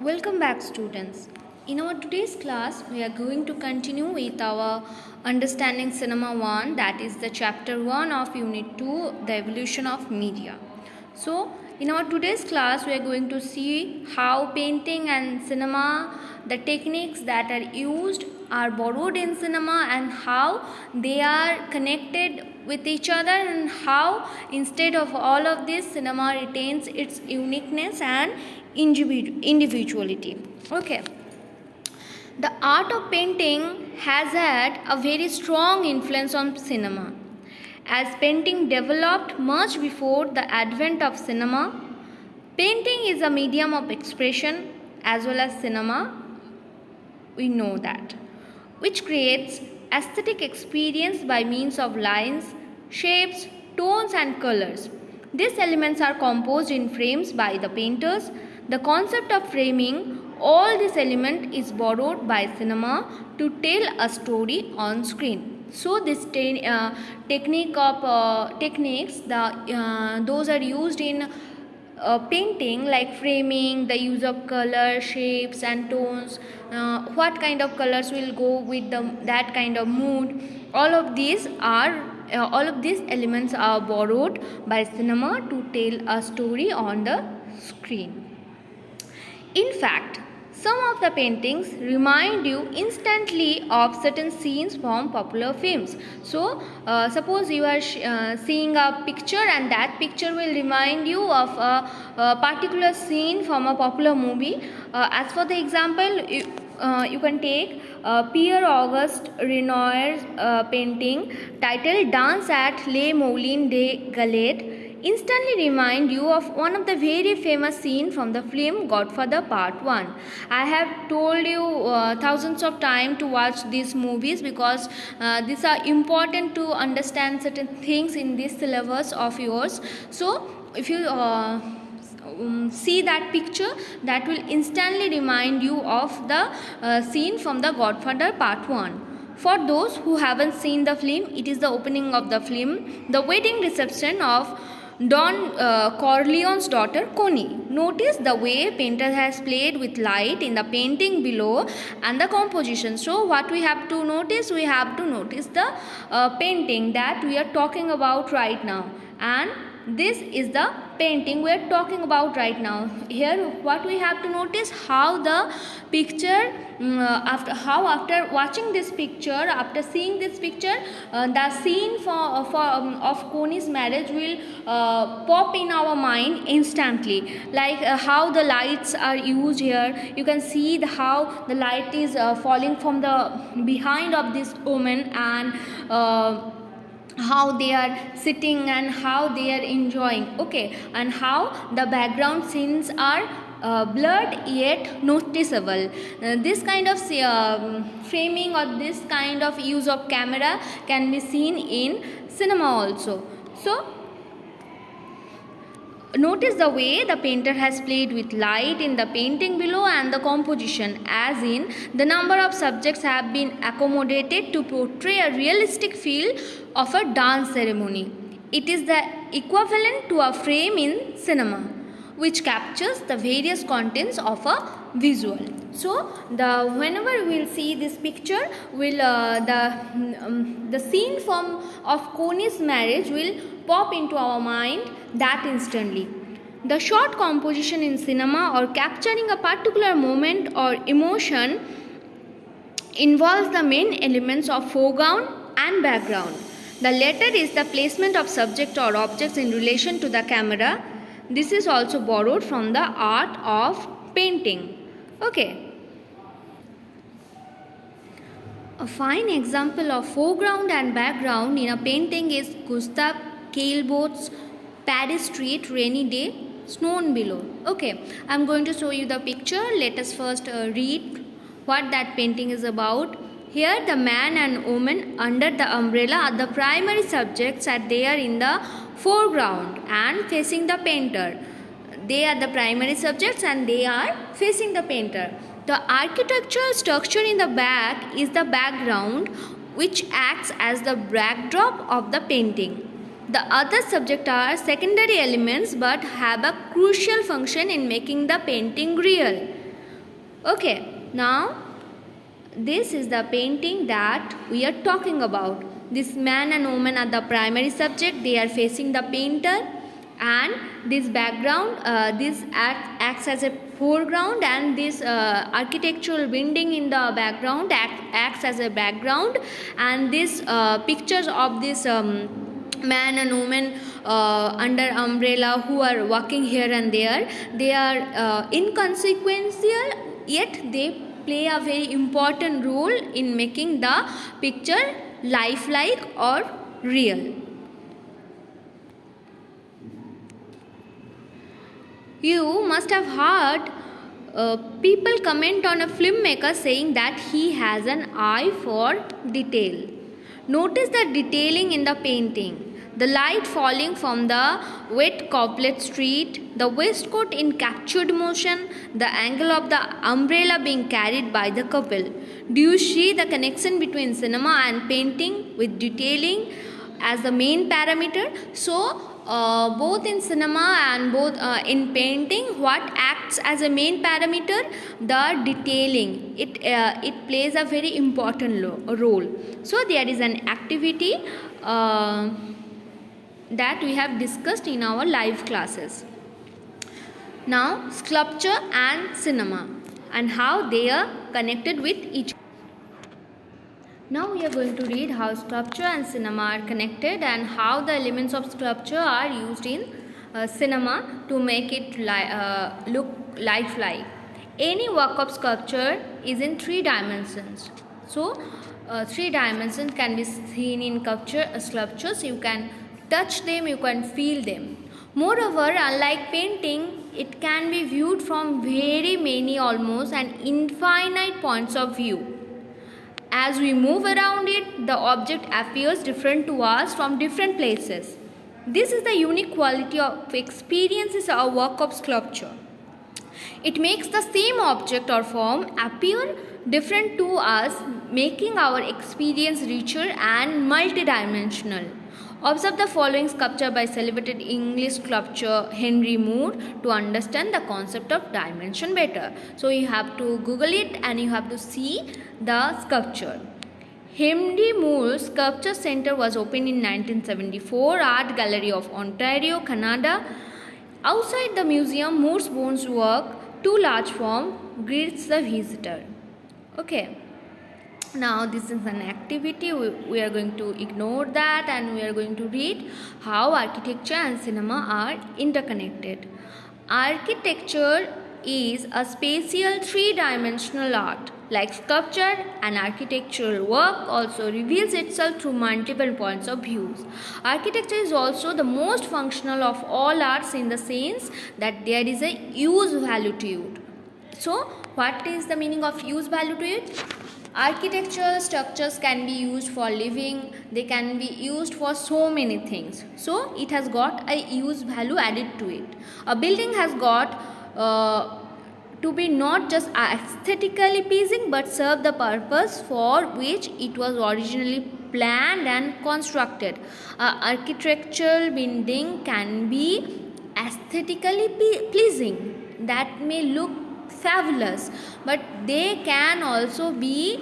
Welcome back, students. In our today's class, we are going to continue with our Understanding Cinema 1, that is the chapter 1 of Unit 2, the evolution of media. So, in our today's class, we are going to see how painting and cinema, the techniques that are used are borrowed in cinema and how they are connected with each other, and how instead of all of this, cinema retains its uniqueness and individuality. Okay, the art of painting has had a very strong influence on cinema, as painting developed much before the advent of cinema. Painting is a medium of expression as well as cinema, we know that, which creates aesthetic experience by means of lines, shapes, tones and colors. These elements are composed in frames by the painters. The concept of framing all these elements is borrowed by cinema to tell a story on screen. So this techniques those are used in painting, like framing, the use of color, shapes and tones, what kind of colors will go with that kind of mood. All of these elements are borrowed by cinema to tell a story on the screen. In fact, some of the paintings remind you instantly of certain scenes from popular films. So, suppose you are seeing a picture, and that picture will remind you of a particular scene from a popular movie. As for the example, you can take Pierre-Auguste Renoir's painting titled Dance at Les Moulins de Galette instantly remind you of one of the very famous scenes from the film Godfather Part 1. I have told you thousands of times to watch these movies, because these are important to understand certain things in this syllabus of yours. So if you see that picture, that will instantly remind you of the scene from the Godfather Part 1. For those who haven't seen the film, it is the opening of the film, the wedding reception of Don Corleone's daughter Connie. Notice the way painter has played with light in the painting below and the composition. So what we have to notice? We have to notice the painting that we are talking about right now, and this is the painting we are talking about right now. Here what we have to notice, how the picture after watching this picture, after seeing this picture, the scene of Connie's marriage will pop in our mind instantly, like how the lights are used here. You can see how the light is falling from the behind of this woman, and how they are sitting and how they are enjoying, okay, and how the background scenes are blurred yet noticeable. This kind of framing or this kind of use of camera can be seen in cinema also. So notice the way the painter has played with light in the painting below and the composition, as in the number of subjects have been accommodated to portray a realistic feel of a dance ceremony. It is the equivalent to a frame in cinema, which captures the various contents of a visual. So whenever we will see this picture, the scene of Connie's marriage will pop into our mind that instantly. The short composition in cinema, or capturing a particular moment or emotion, involves the main elements of foreground and background. The latter is the placement of subject or objects in relation to the camera. This is also borrowed from the art of painting. Okay. A fine example of foreground and background in a painting is Gustave Caillebott's Paris Street, Rainy Day, Snow Below. Okay, I am going to show you the picture. Let us first read what that painting is about. Here the man and woman under the umbrella are the primary subjects, and they are in the foreground and facing the painter. They are the primary subjects and they are facing the painter. The architectural structure in the back is the background, which acts as the backdrop of the painting. The other subjects are secondary elements but have a crucial function in making the painting real. Okay, now this is the painting that we are talking about. This man and woman are the primary subject. They are facing the painter, and this background, this acts as a foreground, and this architectural building in the background acts as a background, and this pictures of this man and woman under umbrella who are walking here and there, they are inconsequential, yet they play a very important role in making the picture lifelike or real. You must have heard people comment on a filmmaker saying that he has an eye for detail. Notice the detailing in the painting. The light falling from the wet cobbled street, the waistcoat in captured motion, the angle of the umbrella being carried by the couple. Do you see the connection between cinema and painting with detailing as the main parameter? So, both in cinema and both in painting, what acts as a main parameter? The detailing. It plays a very important role. So there is an activity that we have discussed in our live classes. Now, sculpture and cinema and how they are connected with each other. Now we are going to read how sculpture and cinema are connected and how the elements of sculpture are used in cinema to make it look lifelike. Any work of sculpture is in 3 dimensions. So, 3 dimensions can be seen in sculptures. You can touch them, you can feel them. Moreover, unlike painting, it can be viewed from very many, almost an infinite points of view. As we move around it, the object appears different to us from different places. This is the unique quality of experiences of work of sculpture. It makes the same object or form appear different to us, making our experience richer and multidimensional. Observe the following sculpture by celebrated English sculptor Henry Moore to understand the concept of dimension better. So you have to Google it and you have to see the sculpture. Henry Moore's Sculpture Center was opened in 1974, Art Gallery of Ontario, Canada. Outside the museum, Moore's bronze work, 2 large form, greets the visitor. Okay. Now this is an activity, we are going to ignore that and we are going to read how architecture and cinema are interconnected. Architecture is a spatial 3-dimensional art. Like sculpture, an architectural work also reveals itself through multiple points of views. Architecture is also the most functional of all arts in the sense that there is a use value to it. So what is the meaning of use value to it? Architectural structures can be used for living, they can be used for so many things. So it has got a use value added to it. A building has got to be not just aesthetically pleasing but serve the purpose for which it was originally planned and constructed. Architectural building can be aesthetically pleasing, that may look fabulous, but they can also be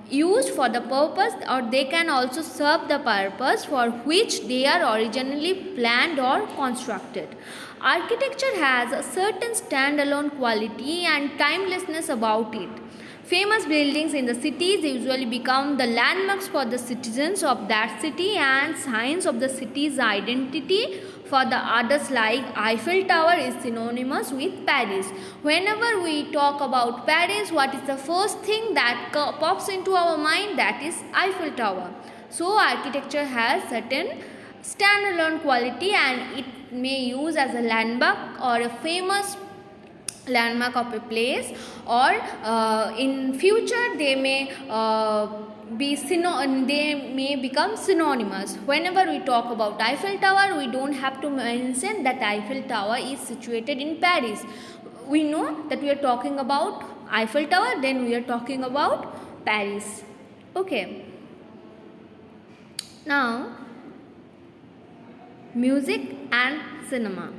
used for the purpose, or they can also serve the purpose for which they are originally planned or constructed. Architecture has a certain standalone quality and timelessness about it. Famous buildings in the cities usually become the landmarks for the citizens of that city and signs of the city's identity. For the others, like Eiffel Tower is synonymous with Paris. Whenever we talk about Paris, what is the first thing that pops into our mind? That is Eiffel Tower. So architecture has certain standalone quality and it may use as a landmark or a famous landmark of a place, or in future they may become synonymous. Whenever we talk about Eiffel Tower, we don't have to mention that Eiffel Tower is situated in Paris. We know that we are talking about Eiffel Tower, then we are talking about Paris. Okay. Now, music and cinema.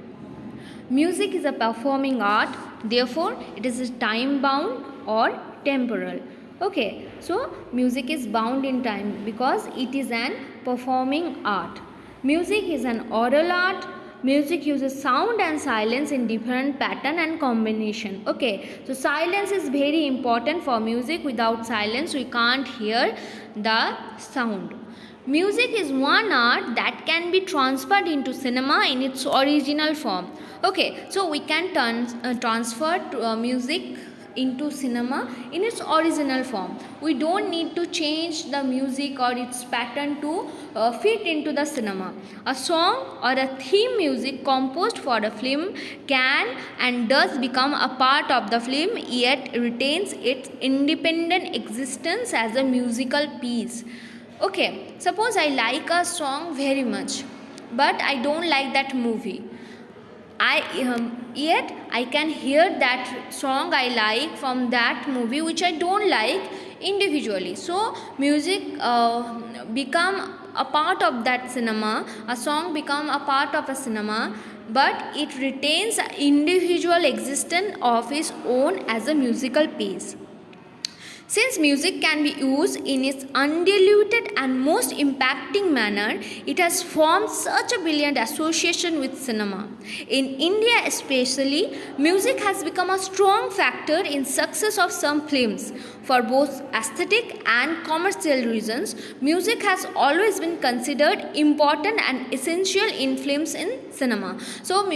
Music is a performing art, therefore it is time bound or temporal. Okay, so music is bound in time because it is an performing art. Music is an oral art. Music uses sound and silence in different pattern and combination. Okay, so silence is very important for music. Without silence we can't hear the sound. Music is one art that can be transferred into cinema in its original form. Okay, so we can transfer music into cinema in its original form. We don't need to change the music or its pattern to fit into the cinema. A song or a theme music composed for a film can and does become a part of the film, yet retains its independent existence as a musical piece. Okay, suppose I like a song very much, but I don't like that movie. Yet I can hear that song I like from that movie which I don't like individually. So music become a part of that cinema. A song become a part of a cinema, but it retains individual existence of its own as a musical piece. Since music can be used in its undiluted and most impacting manner, it has formed such a brilliant association with cinema. In India especially, music has become a strong factor in success of some films. For both aesthetic and commercial reasons, music has always been considered important and essential in films in cinema. So,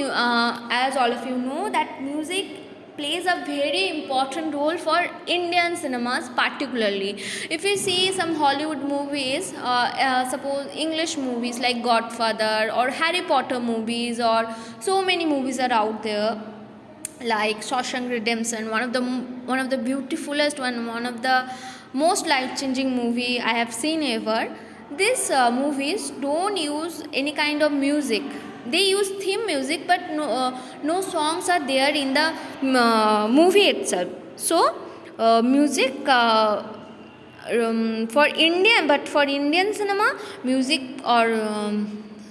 as all of you know, that music plays a very important role for Indian cinemas particularly. If you see some Hollywood movies, suppose English movies like Godfather or Harry Potter movies, or so many movies are out there like Shawshank Redemption, one of the beautifulest one of the most life-changing movie I have seen ever. These movies don't use any kind of music. They use theme music, but no songs are there in the movie itself. So music for Indian cinema, music or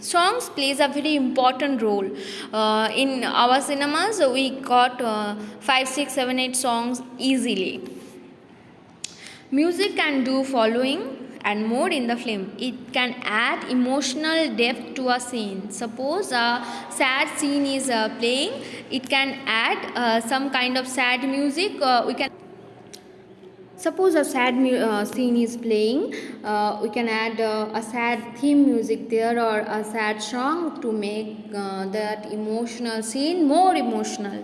songs plays a very important role. In our cinemas we got 5, 6, 7, 8 songs easily. Music can do following and more in the film. It can add emotional depth to a scene. Suppose a sad scene is playing, it can add some kind of sad music. Suppose a sad scene is playing, we can add a sad theme music there or a sad song to make that emotional scene more emotional.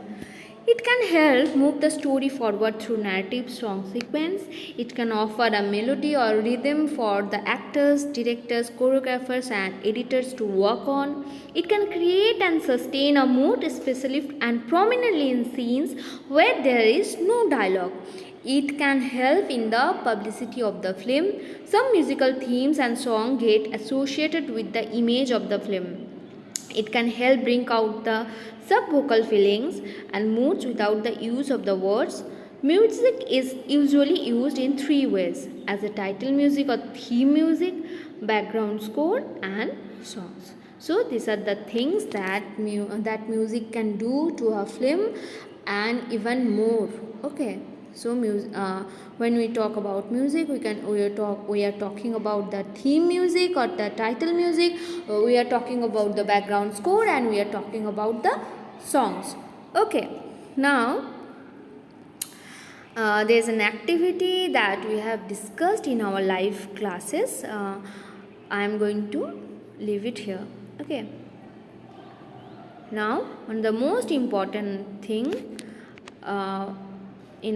It can help move the story forward through narrative song sequence. It can offer a melody or rhythm for the actors, directors, choreographers and editors to work on. It can create and sustain a mood, especially and prominently in scenes where there is no dialogue. It can help in the publicity of the film. Some musical themes and songs get associated with the image of the film. It can help bring out the sub-vocal feelings and moods without the use of the words. Music is usually used in 3 ways: as a title music or theme music, background score and songs. So these are the things that music can do to a film and even more. Okay. So when we talk about music, we are talking about the theme music or the title music. We are talking about the background score and we are talking about the songs. Okay. Now there is an activity that we have discussed in our live classes. I am going to leave it here. Okay. Now, one of the most important thing in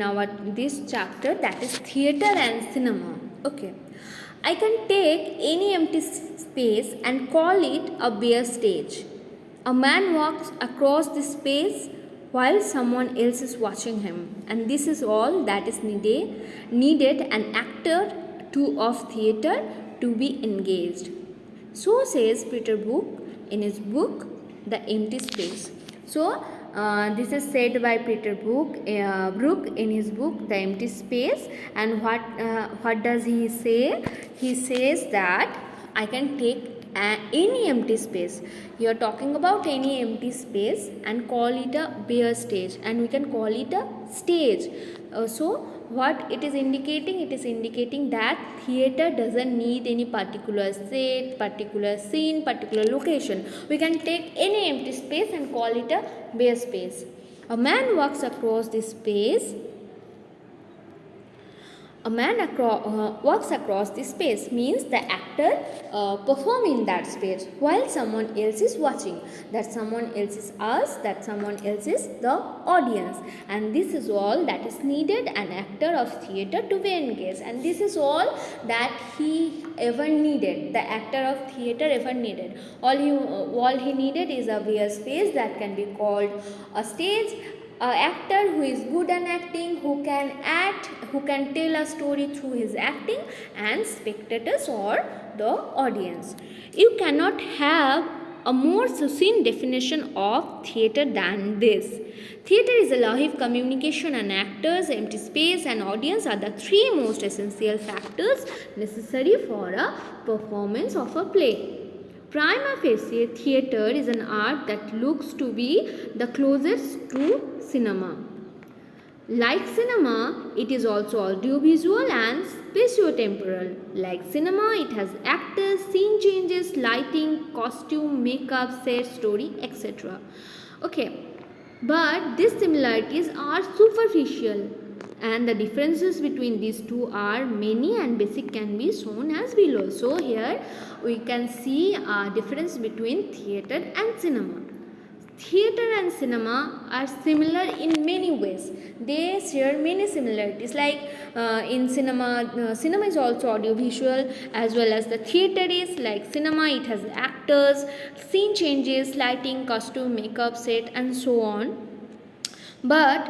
this chapter, that is theatre and cinema. Okay, I can take any empty space and call it a bare stage. A man walks across this space while someone else is watching him, and this is all that is needed an actor of theatre to be engaged. So says Peter Brook in his book The Empty Space. So this is said by Peter Brook in his book The Empty Space. And what does he say? He says that I can take any empty space. You are talking about any empty space and call it a bare stage, and we can call it a stage. So what it is indicating? It is indicating that theater doesn't need any particular set, particular scene, particular location. We can take any empty space and call it a bare space. A man walks across this space. A man walks across this space means the actor perform in that space while someone else is watching. That someone else is us, that someone else is the audience. And this is all that is needed an actor of theatre to be engaged. And this is all that he ever needed, the actor of theatre ever needed. All he needed is a bare space that can be called a stage. An actor who is good at acting, who can act, who can tell a story through his acting, and spectators or the audience. You cannot have a more succinct definition of theatre than this. Theatre is a live communication, and actors, empty space, and audience are the three most essential factors necessary for a performance of a play. Prima facie, theatre is an art that looks to be the closest to cinema. Like cinema, it is also audiovisual and spatiotemporal. Like cinema, it has actors, scene changes, lighting, costume, makeup, set, story, etc. Okay, but these similarities are superficial, and the differences between these two are many and basic can be shown as below. So here we can see a difference between theatre and cinema. Theatre and cinema are similar in many ways. They share many similarities. Like in cinema, cinema is also audiovisual as well as the theatre is. Like cinema, it has actors, scene changes, lighting, costume, makeup, set, and so on. But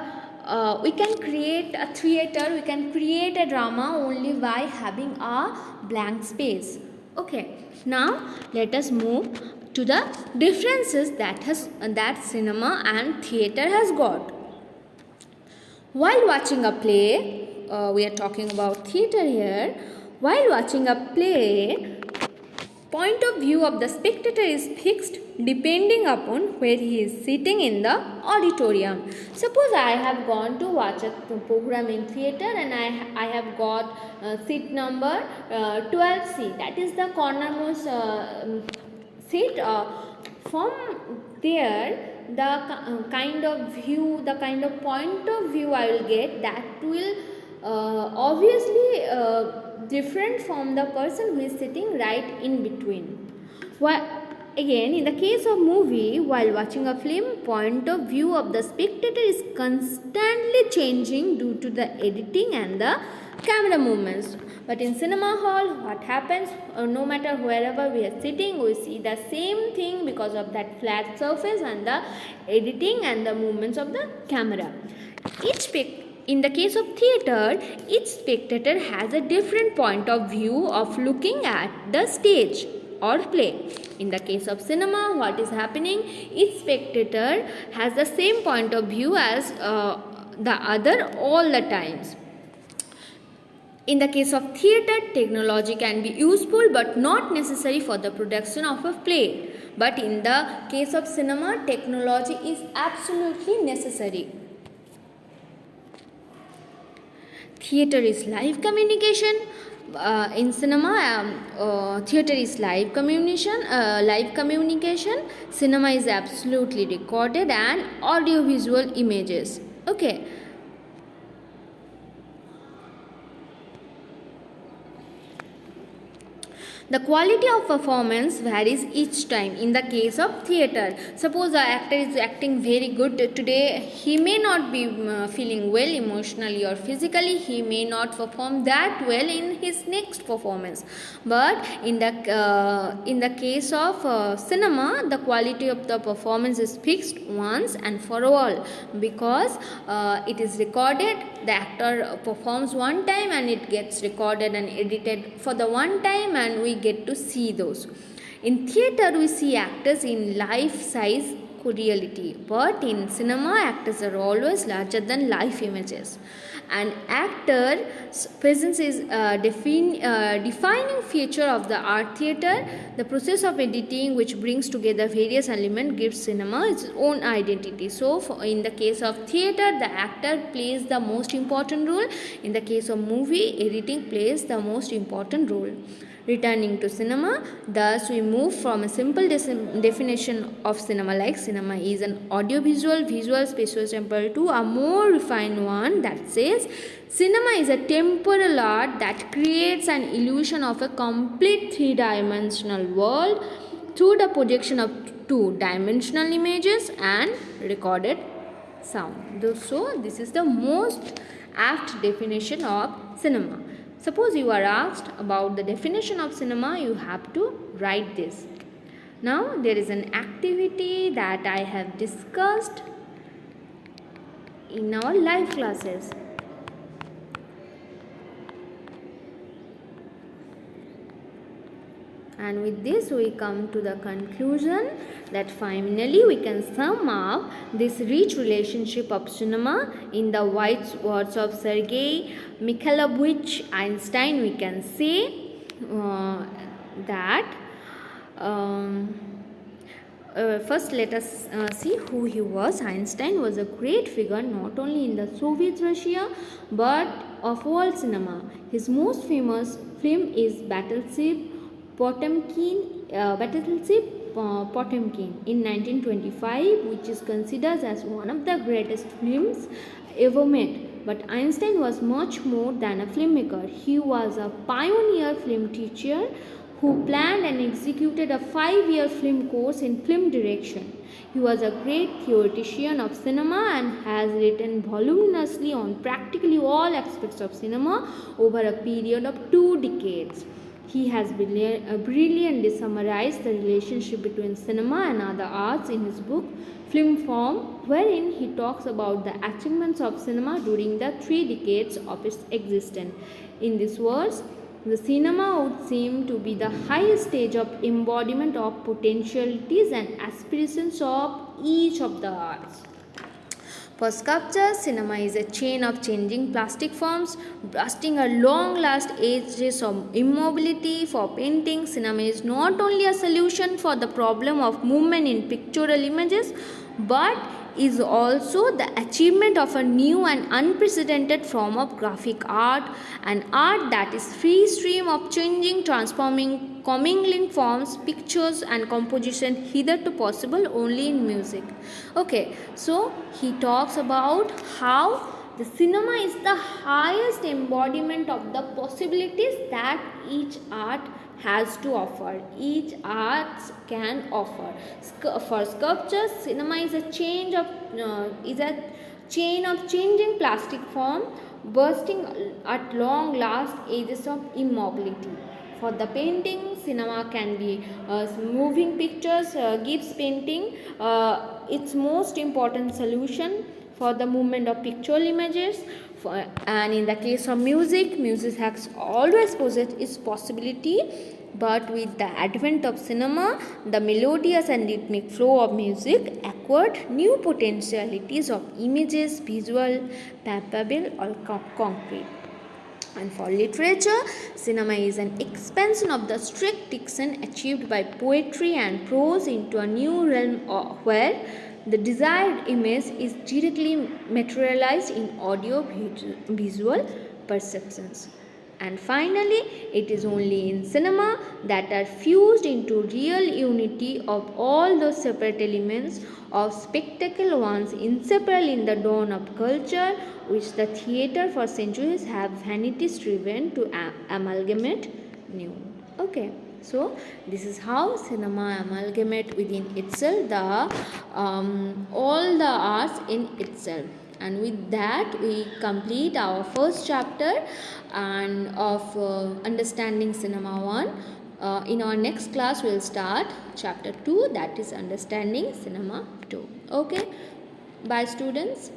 we can create a theatre, we can create a drama only by having a blank space. Okay, now let us move to the differences that cinema and theatre has got. While watching a play, we are talking about theatre here. While watching a play, point of view of the spectator is fixed depending upon where he is sitting in the auditorium. Suppose I have gone to watch a program in theatre and I have got seat number 12C. That is the cornermost seat. From there, the kind of view, the kind of point of view I will get, that will obviously different from the person who is sitting right in between. Again, in the case of movie, while watching a film, point of view of the spectator is constantly changing due to the editing and the camera movements. But in cinema hall, what happens? No matter wherever we are sitting, we see the same thing because of that flat surface and the editing and the movements of the camera. In the case of theatre, each spectator has a different point of view of looking at the stage or play. In the case of cinema, what is happening? Each spectator has the same point of view as the other all the times. In the case of theatre, technology can be useful but not necessary for the production of a play. But in the case of cinema, technology is absolutely necessary. Theatre is live communication. In cinema, theatre is live communication. Cinema is absolutely recorded and audiovisual images. Okay. The quality of performance varies each time. In the case of theatre, suppose the actor is acting very good today, he may not be feeling well emotionally or physically, he may not perform that well in his next performance. But in the case of cinema, the quality of the performance is fixed once and for all, because it is recorded. The actor performs one time and it gets recorded and edited for the one time, and we get to see those. In theatre, we see actors in life size reality, but in cinema, actors are always larger than life images. An actor's presence is a defining feature of the art theatre. The process of editing, which brings together various elements, gives cinema its own identity. So, in the case of theatre, the actor plays the most important role. In the case of movie, editing plays the most important role. Returning to cinema, thus we move from a simple definition of cinema like cinema is an audiovisual, visual, spatio-temporal to a more refined one that says cinema is a temporal art that creates an illusion of a complete three-dimensional world through the projection of two-dimensional images and recorded sound. So, this is the most apt definition of cinema. Suppose you are asked about the definition of cinema, you have to write this. Now, there is an activity that I have discussed in our live classes. And with this we come to the conclusion that finally we can sum up this rich relationship of cinema in the wise words of Sergei Mikhailovich Einstein. We can say that first let us see who he was. Einstein was a great figure not only in the Soviet Russia but of world cinema. His most famous film is Battleship Potemkin in 1925, which is considered as one of the greatest films ever made. But Einstein was much more than a filmmaker. He was a pioneer film teacher who planned and executed a 5-year film course in film direction. He was a great theoretician of cinema and has written voluminously on practically all aspects of cinema over a period of 2 decades. He has brilliantly summarized the relationship between cinema and other arts in his book Film Form, wherein he talks about the achievements of cinema during the 3 decades of its existence. In these words, the cinema would seem to be the highest stage of embodiment of potentialities and aspirations of each of the arts. For sculpture, cinema is a chain of changing plastic forms, busting a long-last ages of immobility. For painting, cinema is not only a solution for the problem of movement in pictorial images, but is also the achievement of a new and unprecedented form of graphic art, an art that is free stream of changing, transforming, commingling forms, pictures and composition hitherto possible only in music. Okay, so he talks about how the cinema is the highest embodiment of the possibilities that each art has to offer, each art can offer. For sculpture, cinema is a chain of changing plastic form, bursting at long last ages of immobility. For the painting, cinema can be moving pictures, gives painting its most important solution for the movement of pictorial images. And in the case of music, music has always possessed its possibility, but with the advent of cinema, the melodious and rhythmic flow of music acquired new potentialities of images, visual, palpable or concrete. And for literature, cinema is an expansion of the strict diction achieved by poetry and prose into a new realm where the desired image is directly materialized in audio-visual perceptions. And finally, it is only in cinema that are fused into real unity of all those separate elements of spectacle once inseparable in the dawn of culture, which the theatre for centuries have vanity striven to amalgamate new. Okay. So, this is how cinema amalgamate within itself all the arts in itself. And with that, we complete our first chapter and of understanding cinema 1. In our next class, we will start chapter 2, that is understanding cinema 2. Okay, bye students.